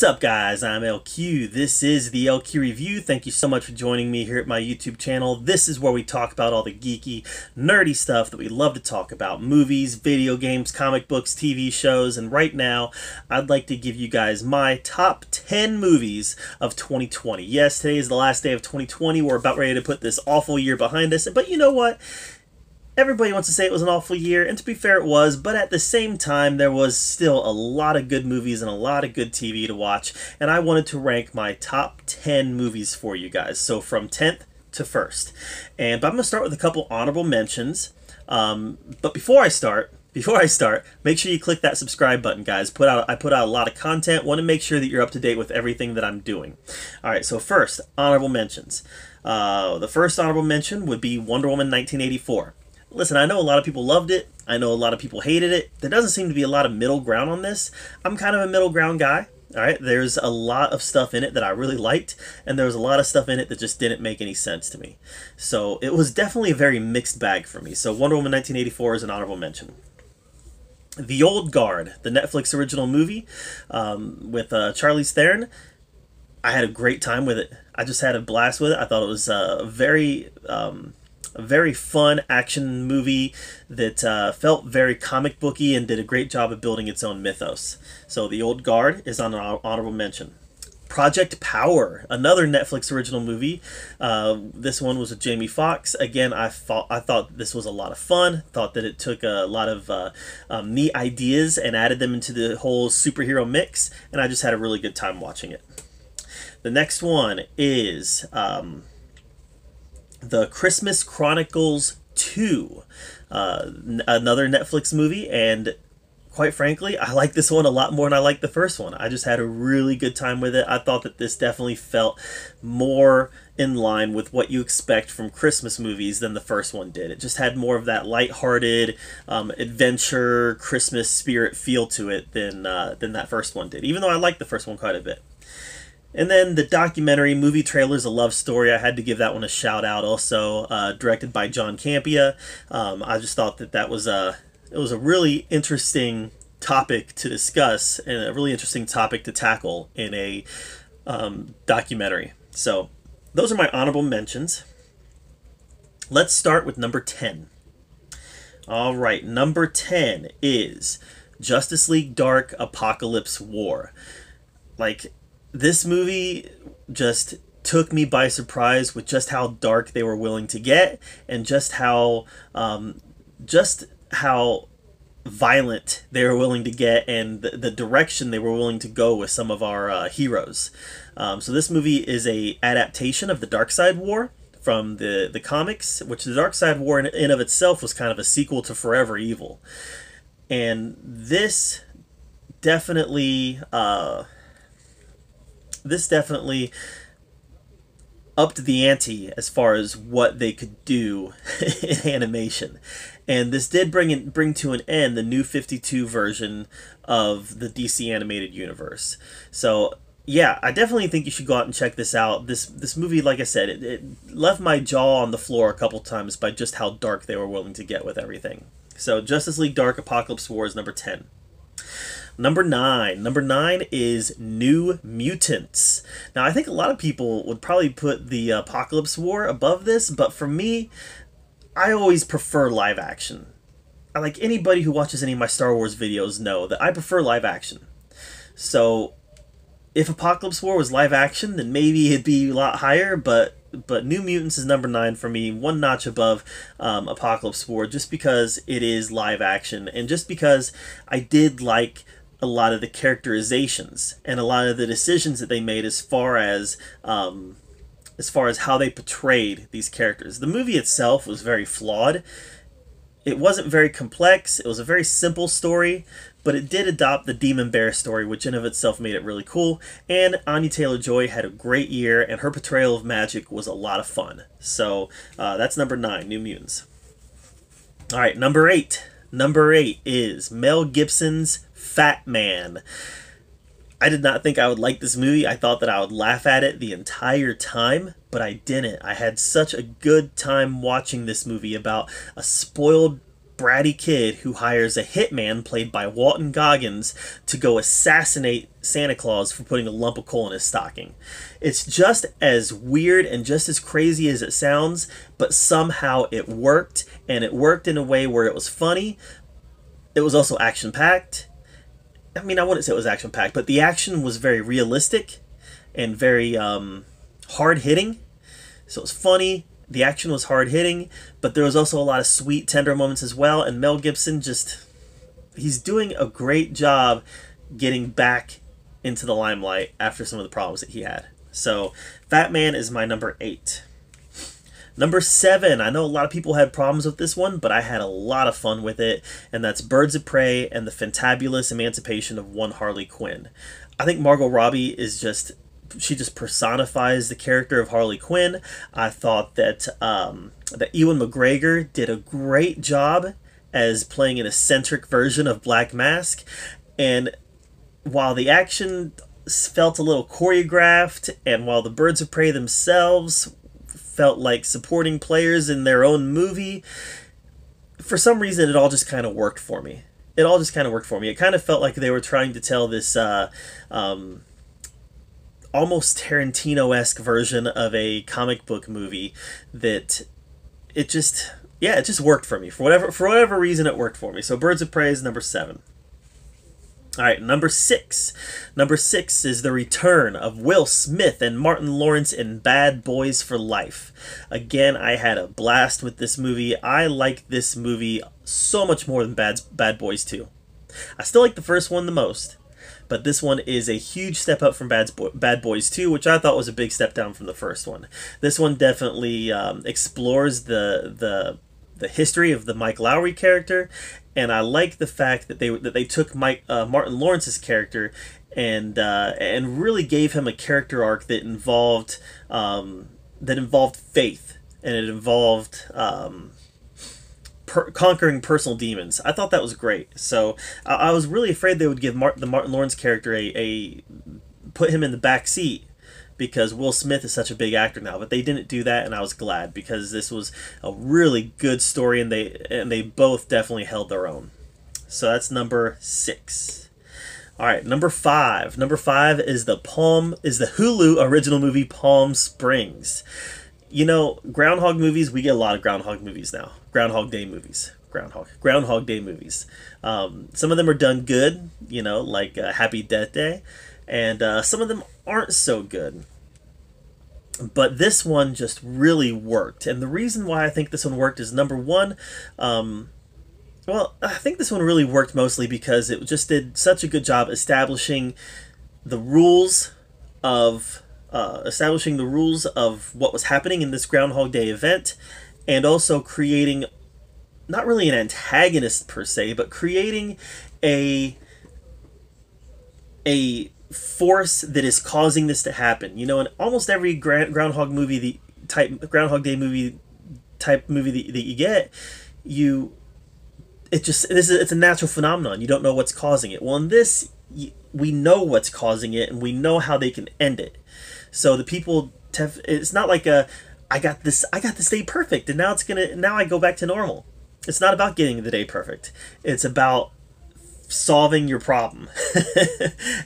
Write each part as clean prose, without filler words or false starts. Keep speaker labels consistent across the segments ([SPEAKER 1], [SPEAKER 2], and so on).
[SPEAKER 1] What's up, guys? I'm LQ. This is the LQ Review. Thank you so much for joining me here at my YouTube channel. This is where we talk about all the geeky, nerdy stuff that we love to talk about. Movies, video games, comic books, TV shows, and right now, I'd like to give you guys my top 10 movies of 2020. Yes, today is the last day of 2020. We're about ready to put this awful year behind us, but you know what? Everybody wants to say it was an awful year, and to be fair, it was, but at the same time, there was still a lot of good movies and a lot of good TV to watch, and I wanted to rank my top 10 movies for you guys, so from 10th to 1st. But I'm going to start with a couple honorable mentions, but before I start, make sure you click that subscribe button, guys. I put out a lot of content, want to make sure that you're up to date with everything that I'm doing. Alright, so first, honorable mentions. The first honorable mention would be Wonder Woman 1984. Listen, I know a lot of people loved it. I know a lot of people hated it. There doesn't seem to be a lot of middle ground on this. I'm kind of a middle ground guy. All right, there's a lot of stuff in it that I really liked, and there was a lot of stuff in it that just didn't make any sense to me. So it was definitely a very mixed bag for me. So Wonder Woman 1984 is an honorable mention. The Old Guard, the Netflix original movie with Charlize Theron. I had a great time with it. I just had a blast with it. I thought it was a very fun action movie that felt very comic booky and did a great job of building its own mythos. So The Old Guard is on an honorable mention. Project Power, another Netflix original movie. This one was with Jamie Foxx. Again, I thought this was a lot of fun. Thought that it took a lot of neat ideas and added them into the whole superhero mix, and I just had a really good time watching it. The next one is The Christmas Chronicles 2, another Netflix movie, and quite frankly, I like this one a lot more than I like the first one. I just had a really good time with it. I thought that this definitely felt more in line with what you expect from Christmas movies than the first one did. It just had more of that lighthearted, adventure, Christmas spirit feel to it than that first one did, even though I liked the first one quite a bit. And then the documentary Movie Trailers, A Love Story, I had to give that one a shout out also, directed by John Campea. I just thought that was a really interesting topic to discuss and a really interesting topic to tackle in a documentary. So those are my honorable mentions. Let's start with number 10. All right, number 10 is Justice League Dark Apokolips War. Like, this movie just took me by surprise with just how dark they were willing to get and just how violent they were willing to get and the direction they were willing to go with some of our heroes. So this movie is a adaptation of the Darkseid War from the comics, which the Darkseid War in of itself was kind of a sequel to Forever Evil. And this definitely upped the ante as far as what they could do in animation. And this did bring to an end the New 52 version of the DC animated universe. So yeah, I definitely think you should go out and check this out. This movie, like I said, it left my jaw on the floor a couple times by just how dark they were willing to get with everything. So Justice League Dark Apokolips War is number 10. Number 9. Number 9 is New Mutants. Now, I think a lot of people would probably put the Apokolips War above this, but for me, I always prefer live action. Like anybody who watches any of my Star Wars videos know that I prefer live action. So, if Apokolips War was live action, then maybe it'd be a lot higher, but New Mutants is number 9 for me, one notch above Apokolips War, just because it is live action, and just because I did like a lot of the characterizations and a lot of the decisions that they made as far as how they portrayed these characters. The movie itself was very flawed. It wasn't very complex. It was a very simple story, but it did adopt the Demon Bear story, which in of itself made it really cool. And Anya Taylor-Joy had a great year, and her portrayal of Magic was a lot of fun. So that's number 9, New Mutants. All right, number 8. Number 8 is Mel Gibson's Fat Man. I did not think I would like this movie. I thought that I would laugh at it the entire time, but I didn't. I had such a good time watching this movie about a spoiled bratty kid who hires a hitman played by Walton Goggins to go assassinate Santa Claus for putting a lump of coal in his stocking. It's just as weird and just as crazy as it sounds, but somehow it worked, and it worked in a way where it was funny. It was also action-packed. I mean, I wouldn't say it was action-packed, but the action was very realistic and very hard-hitting. So it was funny. The action was hard-hitting, but there was also a lot of sweet, tender moments as well. And Mel Gibson he's doing a great job getting back into the limelight after some of the problems that he had. So Fat Man is my number 8. Number 7, I know a lot of people had problems with this one, but I had a lot of fun with it, and that's Birds of Prey and the Fantabulous Emancipation of One Harley Quinn. I think Margot Robbie she just personifies the character of Harley Quinn. I thought that that Ewan McGregor did a great job as playing an eccentric version of Black Mask, and while the action felt a little choreographed, and while the Birds of Prey themselves felt like supporting players in their own movie, for some reason it all just kind of worked for me. It kind of felt like they were trying to tell this almost Tarantino-esque version of a comic book movie that it just worked for me. For whatever reason, it worked for me. So Birds of Prey is number 7. All right, number 6. Number 6 is the return of Will Smith and Martin Lawrence in Bad Boys for Life. Again, I had a blast with this movie. I like this movie so much more than Bad Boys 2. I still like the first one the most, but this one is a huge step up from Bad Boys 2, which I thought was a big step down from the first one. This one definitely explores the history of the Mike Lowrey character, and I like the fact that they took Martin Lawrence's character and really gave him a character arc that involved faith, and it involved conquering personal demons. I thought that was great. So I was really afraid they would give the Martin Lawrence character put him in the back seat, because Will Smith is such a big actor now, but they didn't do that, and I was glad, because this was a really good story, and they both definitely held their own. So that's number 6. All right, number 5. Number 5 is the Hulu original movie Palm Springs. You know, Groundhog movies, we get a lot of Groundhog movies now. Groundhog Day movies. Some of them are done good, like Happy Death Day, and some of them aren't so good. But this one just really worked. And the reason why I think this one worked is, number 1, I think this one really worked mostly because it just did such a good job establishing the rules of what was happening in this Groundhog Day event, and also creating not really an antagonist per se, but creating a force that is causing this to happen. In almost every Groundhog Day movie type movie that you get, it's a natural phenomenon. You don't know what's causing it. Well, in this, we know what's causing it, and we know how they can end it. So the people, it's not like I got this day perfect, and now I go back to normal. It's not about getting the day perfect. It's about solving your problem.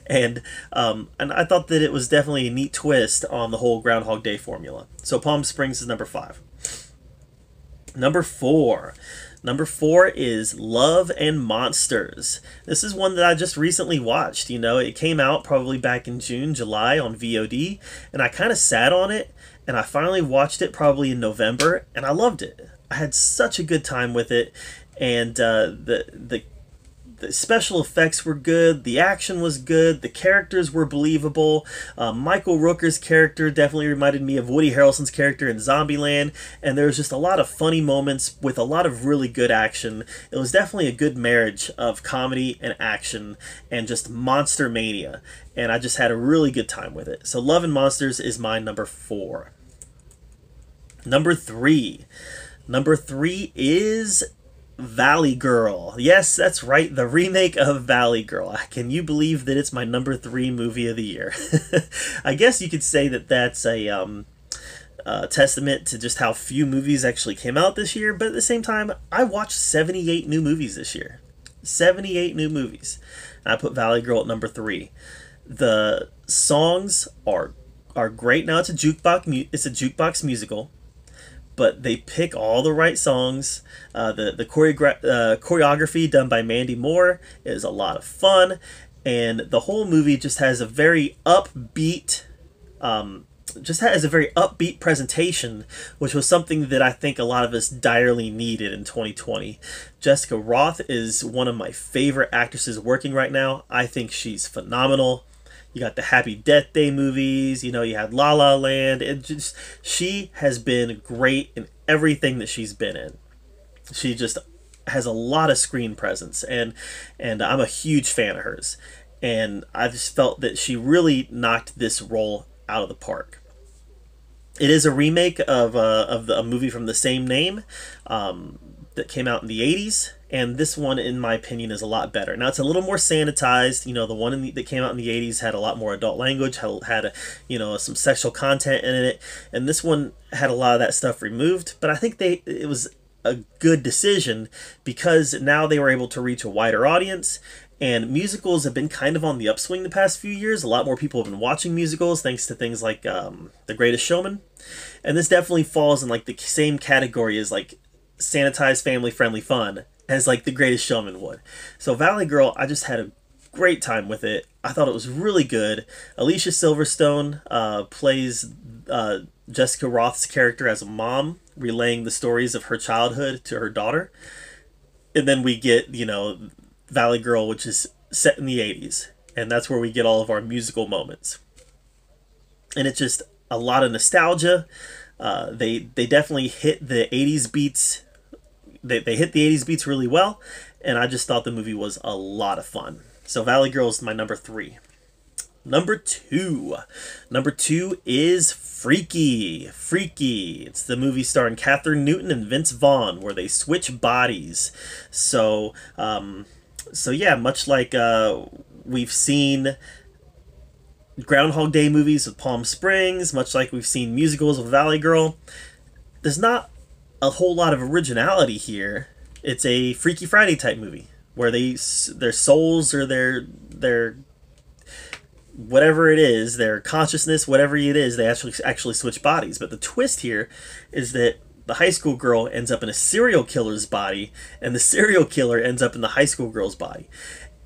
[SPEAKER 1] and I thought that it was definitely a neat twist on the whole Groundhog Day formula. So Palm Springs is number 5. Number 4. Number 4 is Love and Monsters. This is one that I just recently watched. It came out probably back in June, July on VOD, and I kind of sat on it, and I finally watched it probably in November, and I loved it. I had such a good time with it, and the special effects were good, the action was good, the characters were believable. Michael Rooker's character definitely reminded me of Woody Harrelson's character in Zombieland, and there was just a lot of funny moments with a lot of really good action. It was definitely a good marriage of comedy and action and just monster mania, and I just had a really good time with it. So Love and Monsters is my number 4. Number 3. Number 3 is Valley Girl. Yes, that's right, the remake of Valley Girl. Can you believe that it's my number 3 movie of the year? I guess you could say that that's testament to just how few movies actually came out this year. But at the same time, I watched 78 new movies this year. 78 new movies. And I put Valley Girl at number 3. The songs are great. Now it's a jukebox musical, but they pick all the right songs. The choreography done by Mandy Moore is a lot of fun, and the whole movie just has a very upbeat presentation, which was something that I think a lot of us direly needed in 2020. Jessica Rothe is one of my favorite actresses working right now. I think she's phenomenal. You got the Happy Death Day movies, you had La La Land. She has been great in everything that she's been in. She just has a lot of screen presence, and I'm a huge fan of hers. And I just felt that she really knocked this role out of the park. It is a remake of a movie from the same name that came out in the 80s, and this one, in my opinion, is a lot better. Now, it's a little more sanitized. The one that came out in the 80s had a lot more adult language, had some sexual content in it, and this one had a lot of that stuff removed. But I think it was a good decision, because now they were able to reach a wider audience. And musicals have been kind of on the upswing the past few years. A lot more people have been watching musicals thanks to things like The Greatest Showman. And this definitely falls in like the same category as like sanitized, family-friendly fun as like The Greatest Showman would. So Valley Girl, I just had a great time with it. I thought it was really good. Alicia Silverstone plays Jessica Roth's character as a mom, relaying the stories of her childhood to her daughter. And then we get, Valley Girl, which is set in the 80s, and that's where we get all of our musical moments. And it's just a lot of nostalgia. They definitely hit the 80s beats. They hit the 80s beats really well, and I just thought the movie was a lot of fun. So Valley Girl is my number 3. Number 2 is Freaky. It's the movie starring Kathryn Newton and Vince Vaughn, where they switch bodies. So yeah, much like we've seen Groundhog Day movies with Palm Springs, much like we've seen musicals with Valley Girl, there's not a whole lot of originality here. It's a Freaky Friday type movie where their souls or their whatever it is, their consciousness, whatever it is, they actually switch bodies. But the twist here is that the high school girl ends up in a serial killer's body, and the serial killer ends up in the high school girl's body.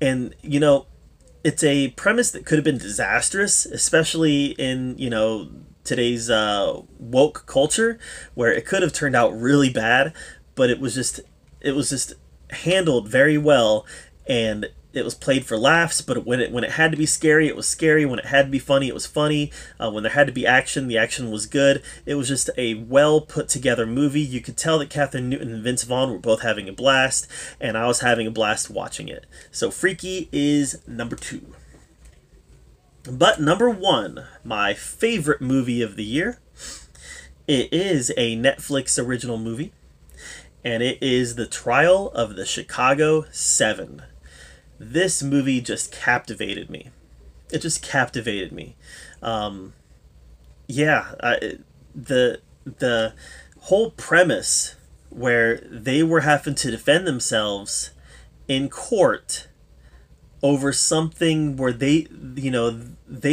[SPEAKER 1] And, it's a premise that could have been disastrous, especially in, today's woke culture, where it could have turned out really bad, but it was just handled very well, and it was played for laughs. But when it had to be scary, it was scary. When it had to be funny, it was funny. When there had to be action, the action was good. It was just a well put together movie. You could tell that Kathryn Newton and Vince Vaughn were both having a blast, and I was having a blast watching it. So Freaky is number 2. But number 1, my favorite movie of the year, it is a Netflix original movie, and it is The Trial of the Chicago 7. This movie just captivated me. It just captivated me. The whole premise where they were having to defend themselves in court over something where they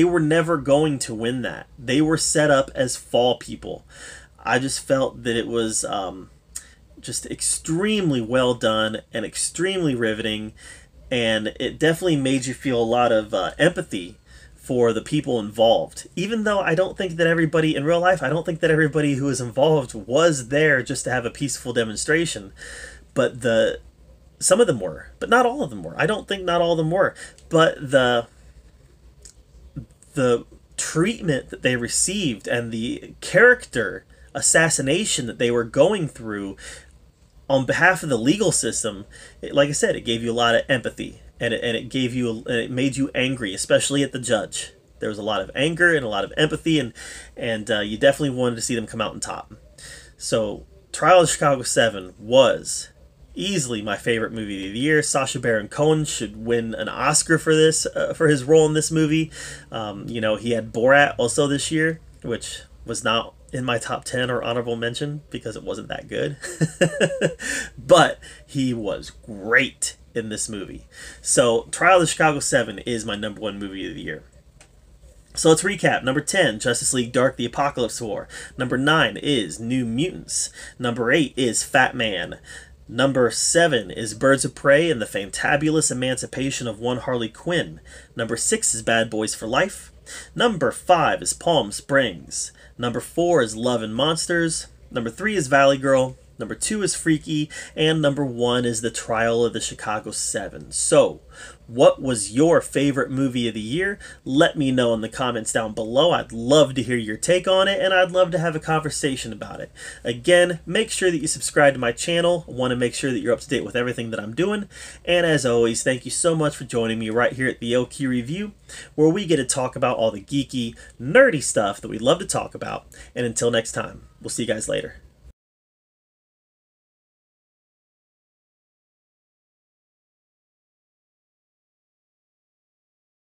[SPEAKER 1] were never going to win that. They were set up as fall people. I just felt that it was just extremely well done and extremely riveting. And it definitely made you feel a lot of empathy for the people involved. Even though I don't think that everybody in real life, I don't think that everybody who was involved was there just to have a peaceful demonstration. But some of them were, but not all of them were. I don't think not all of them were. But the treatment that they received and the character assassination that they were going through on behalf of the legal system, like I said, it gave you a lot of empathy, and it made you angry, especially at the judge. There was a lot of anger and a lot of empathy, and you definitely wanted to see them come out on top. So, Trial of Chicago 7 was easily my favorite movie of the year. Sacha Baron Cohen should win an Oscar for this, for his role in this movie. He had Borat also this year, which was not in my top 10 or honorable mention because it wasn't that good. But he was great in this movie. So Trial of the Chicago 7 is my #1 movie of the year. So let's recap. Number 10, Justice League Dark the Apocalypse War. Number 9 is New Mutants. Number 8 is Fat Man. Number 7 is Birds of Prey and the Fantabulous Emancipation of One Harley Quinn. Number 6 is Bad Boys for Life. Number 5 is Palm Springs. Number 4 is Love and Monsters. Number 3 is Valley Girl. Number 2 is Freaky. And number 1 is The Trial of the Chicago 7. So, what was your favorite movie of the year? Let me know in the comments down below. I'd love to hear your take on it, and I'd love to have a conversation about it. Again, make sure that you subscribe to my channel. I want to make sure that you're up to date with everything that I'm doing. And as always, thank you so much for joining me right here at the LQ Review, where we get to talk about all the geeky, nerdy stuff that we love to talk about. And until next time, we'll see you guys later.